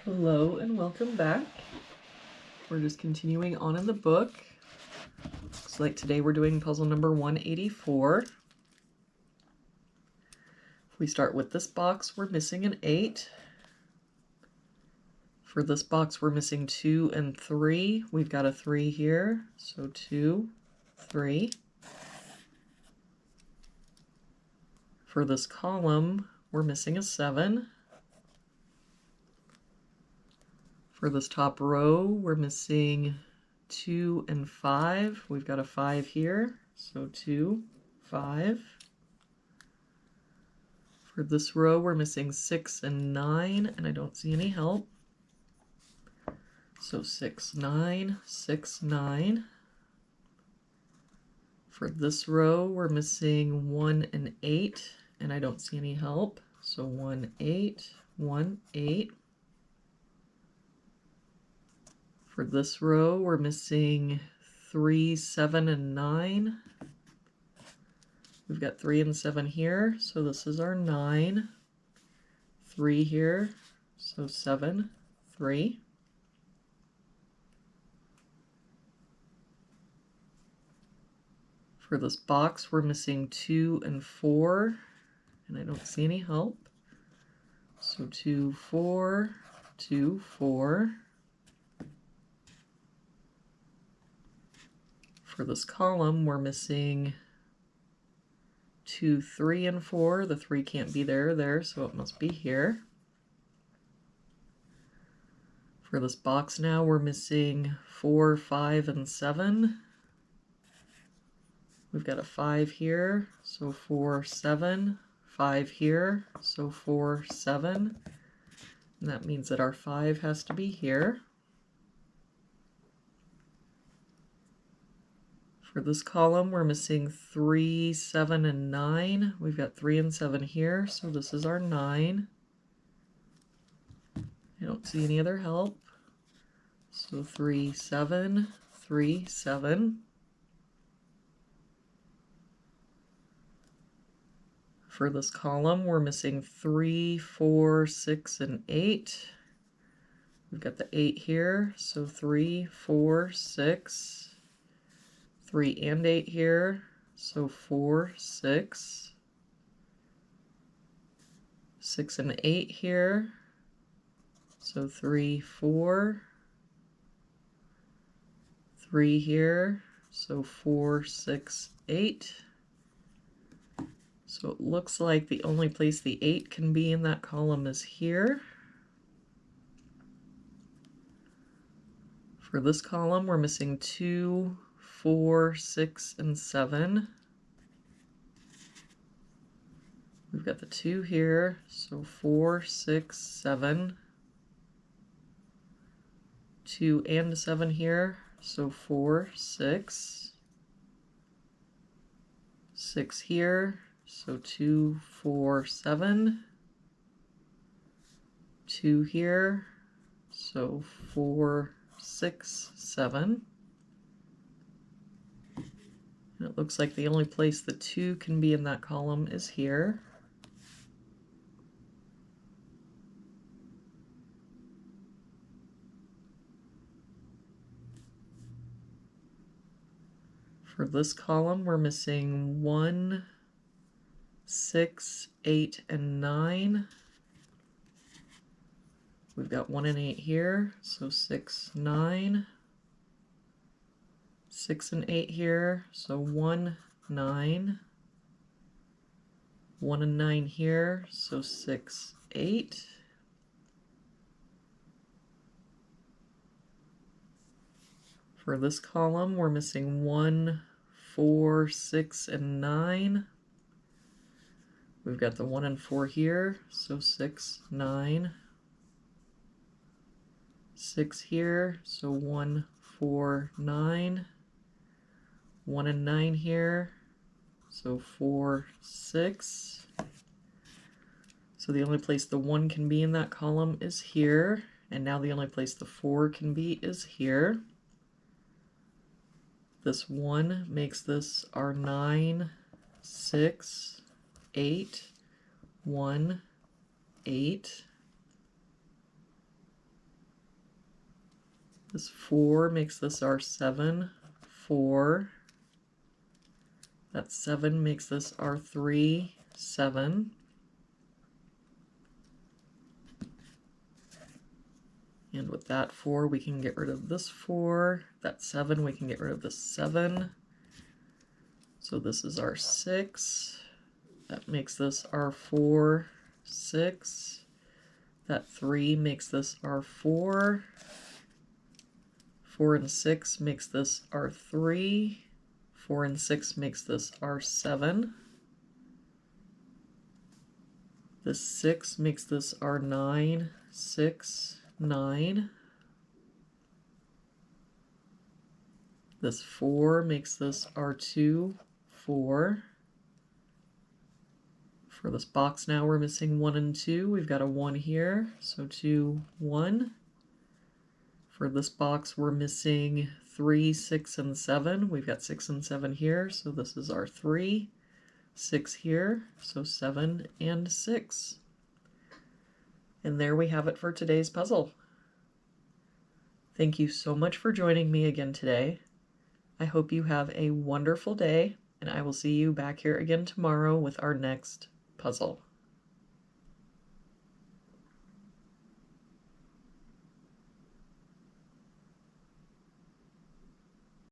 Hello and welcome back. We're just continuing on in the book. Looks like today we're doing puzzle number 184. If we start with this box, we're missing an 8. For this box, we're missing 2 and 3. We've got a 3 here, so 2, 3. For this column, we're missing a 7. For this top row, we're missing 2 and 5. We've got a 5 here, so 2, 5. For this row, we're missing 6 and 9, and I don't see any help. So 6, 9, 6, 9. For this row, we're missing 1 and 8, and I don't see any help. So 1, 8, 1, 8. For this row, we're missing 3, 7, and 9. We've got 3 and 7 here, so this is our 9. 3 here, so 7, 3. For this box, we're missing 2 and 4, and I don't see any help. So 2, 4, 2, 4. For this column, we're missing 2, 3, and 4. The 3 can't be there, so it must be here. For this box now, we're missing 4, 5, and 7. We've got a 5 here, so 4, 7. 5 here, so 4, 7. And that means that our 5 has to be here. For this column, we're missing 3, 7, and 9. We've got 3 and 7 here, so this is our 9. I don't see any other help. So 3, 7, 3, 7. For this column, we're missing 3, 4, 6, and 8. We've got the 8 here, so 3, 4, 6. 3 and 8 here, so 4, 6. 6 and 8 here, so 3, 4. 3 here, so 4, 6, 8. So it looks like the only place the 8 can be in that column is here. For this column, we're missing 2, 4, 6, and 7. We've got the 2 here, so 4, 6, 7. 2 and 7 here, so 4, 6. 6 here, so 2, 4, 7. 2 here, so 4, 6, 7. And it looks like the only place the 2 can be in that column is here. For this column, we're missing 1, 6, 8, and 9. We've got 1 and 8 here, so 6, 9. 6 and 8 here, so 1, 9. 1 and 9 here, so 6, 8. For this column, we're missing 1, 4, 6, and 9. We've got the 1 and 4 here, so 6, 9. 6 here, so 1, 4, 9. 1 and 9 here, so 4, 6. So the only place the 1 can be in that column is here, and now the only place the 4 can be is here. This 1 makes this our 9, 6, 8, 1, 8. This 4 makes this our 7, 4. That 7 makes this our 3, 7. And with that 4, we can get rid of this 4. That 7, we can get rid of this 7. So this is our 6. That makes this our 4, 6. That 3 makes this our 4. 4 and 6 makes this our 3. 4 and 6 makes this our 7. This 6 makes this our 9, 6, 9. This 4 makes this our 2, 4. For this box now we're missing 1 and 2. We've got a 1 here, so 2, 1. For this box we're missing 3, 6, and 7. We've got 6 and 7 here, so this is our 3. 6 here, so 7 and 6. And there we have it for today's puzzle. Thank you so much for joining me again today. I hope you have a wonderful day, and I will see you back here again tomorrow with our next puzzle.